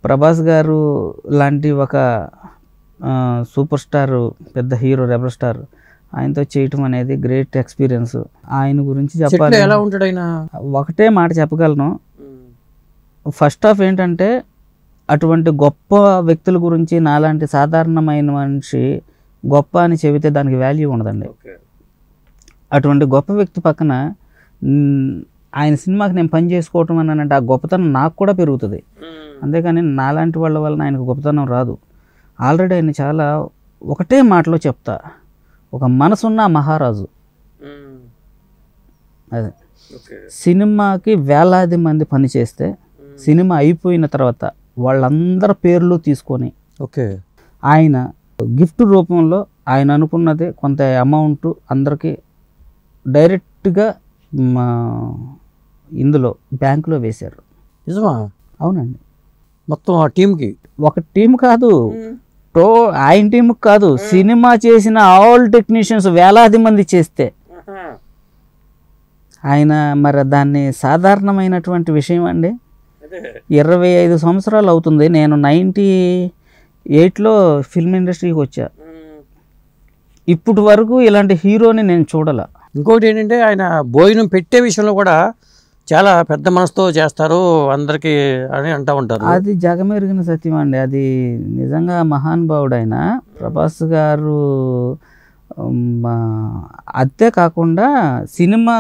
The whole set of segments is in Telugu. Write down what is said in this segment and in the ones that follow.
ప్రభాస్ గారు లాంటి ఒక సూపర్ స్టార్, పెద్ద హీరో, రెబల్ స్టార్ ఆయనతో చేయటం అనేది గ్రేట్ ఎక్స్పీరియన్స్. ఆయన గురించి చెప్పాలి, ఎలా ఉంటాడు ఆయన? ఒకటే మాట చెప్పగలను. ఫస్ట్ ఆఫ్ ఏంటంటే అటువంటి గొప్ప వ్యక్తుల గురించి నాలాంటి సాధారణమైన మనిషి గొప్ప అని చెబితే దానికి వాల్యూ ఉండదండి. అటువంటి గొప్ప వ్యక్తి పక్కన ఆయన సినిమాకి నేను పని చేసుకోవటం అని అంటే ఆ గొప్పతనం నాకు కూడా పెరుగుతుంది. అంతేకాని నాలాంటి వాళ్ళ వలన ఆయనకు గొప్పతనం రాదు. ఆల్రెడీ ఆయన చాలా ఒకటే మాటలో చెప్తా, ఒక మనసున్న మహారాజు. అదే సినిమాకి వేలాది మంది పని చేస్తే సినిమా అయిపోయిన తర్వాత వాళ్ళందరి పేర్లు తీసుకొని ఆయన గిఫ్ట్ రూపంలో ఆయన అనుకున్నది కొంత అమౌంట్ అందరికీ డైరెక్ట్గా ఇందులో బ్యాంకులో వేశారు. నిజమా? అవునండి. మొత్తం ఆ టీంకి, ఒక టీం కాదు, ఆయన టీంకి కాదు, సినిమా చేసిన ఆల్ టెక్నీషియన్స్ వేలాది మంది చేస్తే ఆయన మరి దాన్ని సాధారణమైనటువంటి విషయం అండి. 25 సంవత్సరాలు అవుతుంది. నేను 98లో ఫిల్మ్ ఇండస్ట్రీకి వచ్చా. ఇప్పటి వరకు ఇలాంటి హీరోని నేను చూడాల. ఇంకోటి ఏంటంటే ఆయన భోజనం పెట్టే విషయంలో కూడా చాలా పెద్ద మనసుతో చేస్తారు అందరికీ అని అంటూ ఉంటారు. అది జగమెరిగిన సత్యం అండి. అది నిజంగా మహానుభావుడు ఆయన ప్రభాస్ గారు. అంతే కాకుండా సినిమా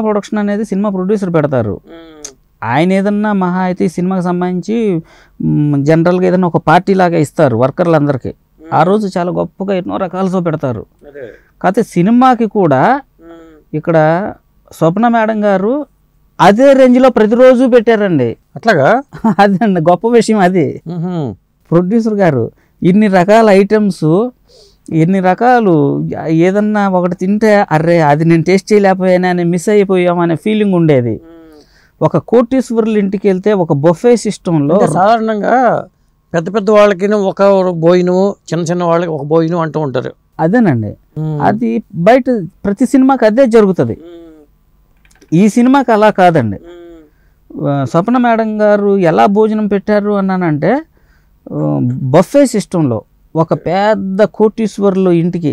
ప్రొడక్షన్ అనేది సినిమా ప్రొడ్యూసర్ పెడతారు. ఆయన ఏదన్నా మహా అయితే సినిమాకి సంబంధించి జనరల్గా ఏదైనా ఒక పార్టీ లాగా ఇస్తారు వర్కర్లందరికీ. ఆ రోజు చాలా గొప్పగా ఎన్నో రకాలతో పెడతారు. కాకపోతే సినిమాకి కూడా ఇక్కడ స్వప్న మేడం గారు అదే రేంజ్లో ప్రతిరోజు పెట్టారండి. అట్లాగా? అదండి గొప్ప విషయం. అది ప్రొడ్యూసర్ గారు ఇన్ని రకాల ఐటమ్స్, ఎన్ని రకాలు, ఏదన్నా ఒకటి తింటే అర్రే అది నేను టేస్ట్ చేయలేకపోయాను అని మిస్ అయిపోయామనే ఫీలింగ్ ఉండేది. ఒక కోటీశ్వరుల ఇంటికి వెళ్తే ఒక బొఫే సిస్టంలో సాధారణంగా పెద్ద పెద్ద వాళ్ళకి ఒక భోజనం, చిన్న చిన్న వాళ్ళకి ఒక భోజనం అంటూ ఉంటారు. అదేనండి. అది బయట ప్రతి సినిమాకి అదే జరుగుతుంది. ఈ సినిమాకి అలా కాదండి. స్వప్న మేడం గారు ఎలా భోజనం పెట్టారు అన్నానంటే బొఫే సిస్టంలో ఒక పెద్ద కోటీశ్వరులు ఇంటికి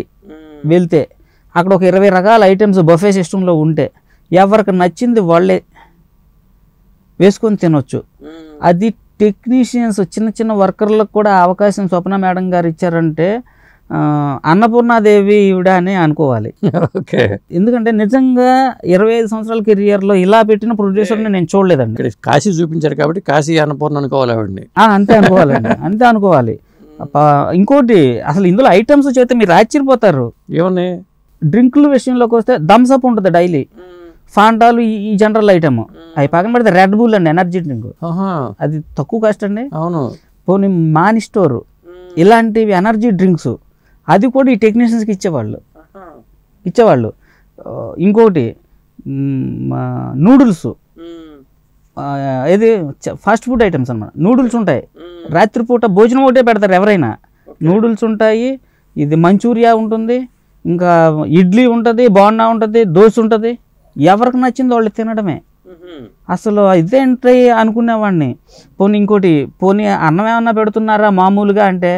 వెళ్తే అక్కడ ఒక 20 రకాల ఐటమ్స్ బొఫే సిస్టంలో ఉంటే ఎవరికి నచ్చింది వాళ్ళే వేసుకొని తినొచ్చు. అది టెక్నీషియన్స్, చిన్న చిన్న వర్కర్లకు కూడా అవకాశం స్వప్న మేడం గారు ఇచ్చారంటే అన్నపూర్ణాదేవి ఈవిడ అని అనుకోవాలి. ఎందుకంటే నిజంగా 25 సంవత్సరాల కెరియర్లో ఇలా పెట్టిన ప్రొడ్యూసర్ని నేను చూడలేదండి. కాశీ చూపించారు కాబట్టి కాశీ అన్నపూర్ణ అనుకోవాలి ఆవిడని. అంతే అనుకోవాలండి, అంతే అనుకోవాలి. ఇంకోటి అసలు ఇందులో ఐటమ్స్ చేస్తే మీరు ఆశ్చర్యపోతారు. ఏమన్నా డ్రింకుల విషయంలోకి వస్తే థమ్స్అప్ ఉంటుంది డైలీ, ఫాంటాలు ఈ జనరల్ ఐటమ్. అవి పక్కన పెడితే రెడ్ బుల్ అండి, ఎనర్జీ డ్రింక్. అది తక్కువ కాస్ట్ అండి. అవును. పోనీ మాని స్టోర్ ఇలాంటివి ఎనర్జీ డ్రింక్స్ అది కూడా ఈ టెక్నీషియన్స్కి ఇచ్చేవాళ్ళు. ఇంకోటి నూడిల్స్, ఏది ఫాస్ట్ ఫుడ్ ఐటమ్స్ అన్నమాట. నూడిల్స్ ఉంటాయి, రాత్రిపూట భోజనం ఒకటే పెడతారు ఎవరైనా. నూడిల్స్ ఉంటాయి, ఇది మంచూరియా ఉంటుంది, ఇంకా ఇడ్లీ ఉంటుంది, బోండా ఉంటుంది, దోశ ఉంటుంది. ఎవరికి నచ్చింది వాళ్ళు తినడమే. అసలు ఇదేంటి అనుకునేవాడిని. పోనీ అన్నం ఏమన్నా పెడుతున్నారా మామూలుగా అంటే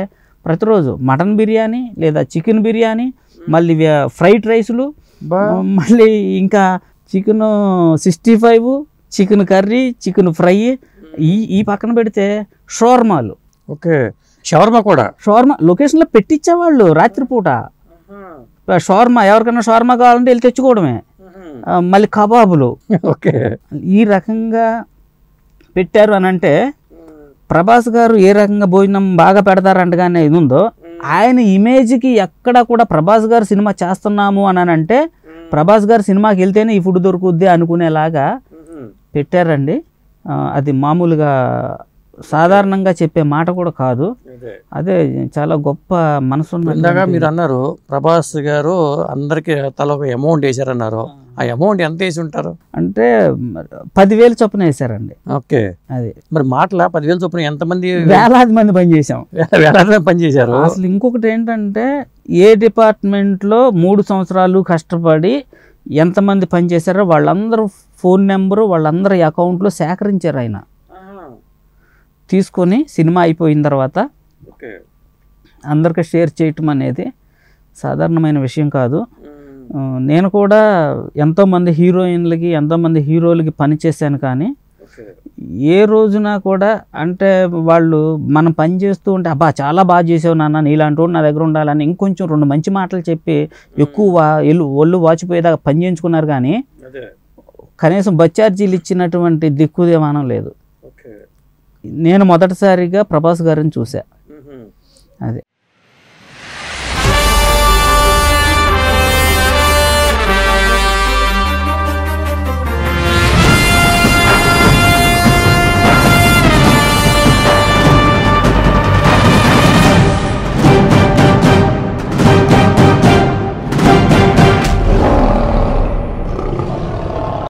ప్రతిరోజు మటన్ బిర్యానీ లేదా చికెన్ బిర్యానీ, మళ్ళీ ఫ్రైడ్ రైస్లు, మళ్ళీ ఇంకా chicken 65, chicken curry, chicken fry, ఈ పక్కన పెడితే షవర్మాలు. షవర్మా లొకేషన్లో పెట్టించేవాళ్ళు రాత్రిపూట. షవర్మా ఎవరికైనా షవర్మా కావాలంటే వెళ్ళి తెచ్చుకోవడమే. మళ్ళీ కబాబులు. ఈ రకంగా పెట్టారు అని అంటే ప్రభాస్ గారు ఏ రకంగా భోజనం బాగా పెడతారంటగానే ఇది ఉందో, ఆయన ఇమేజ్కి ఎక్కడ కూడా ప్రభాస్ గారు సినిమా చేస్తున్నాము అని అంటే ప్రభాస్ గారు సినిమాకి వెళ్తేనే ఈ ఫుడ్ దొరుకుద్ది అనుకునేలాగా పెట్టారండి. అది మామూలుగా సాధారణంగా చెప్పే మాట కూడా కాదు. అదే చాలా గొప్ప మనసున్న. ఇందాక మీరు అన్నారు ప్రభాస్ గారు అందరికి తల ఒక అమౌంట్ వేసారన్నారు. ఆ అమౌంట్ ఎంత వేసి ఉంటారు అంటే 10,000 చొప్పున వేసారండి. అది మరి మాటల 10,000 చొప్పున ఎంతమంది? వేలాది మంది పనిచేసాం. పనిచేశారు. అసలు ఇంకొకటి ఏంటంటే ఏ డిపార్ట్మెంట్లో 3 సంవత్సరాలు కష్టపడి ఎంతమంది పనిచేశారో వాళ్ళందరూ ఫోన్ నెంబరు, వాళ్ళందరి అకౌంట్లో సేకరించారు. ఆయన తీసుకొని సినిమా అయిపోయిన తర్వాత అందరికీ షేర్ చేయటం అనేది సాధారణమైన విషయం కాదు. నేను కూడా ఎంతోమంది హీరోయిన్లకి ఎంతోమంది హీరోలకి పనిచేశాను, కానీ ఏ రోజున కూడా అంటే వాళ్ళు మనం పని చేస్తూ ఉంటే అబ్బా చాలా బాగా చేసావు నాన్న, నీలాంటి వాడు నా దగ్గర ఉండాలని ఇంకొంచెం 2 మంచి మాటలు చెప్పి ఎక్కువ ఒళ్ళు వాచిపోయేదాకా పని చేయించుకున్నారు, కానీ కనీసం బస్ ఛార్జీలు ఇచ్చినటువంటి దిక్కుదేమానం లేదు. నేను మొదటిసారిగా ప్రభాస్ గారిని చూసా. అదే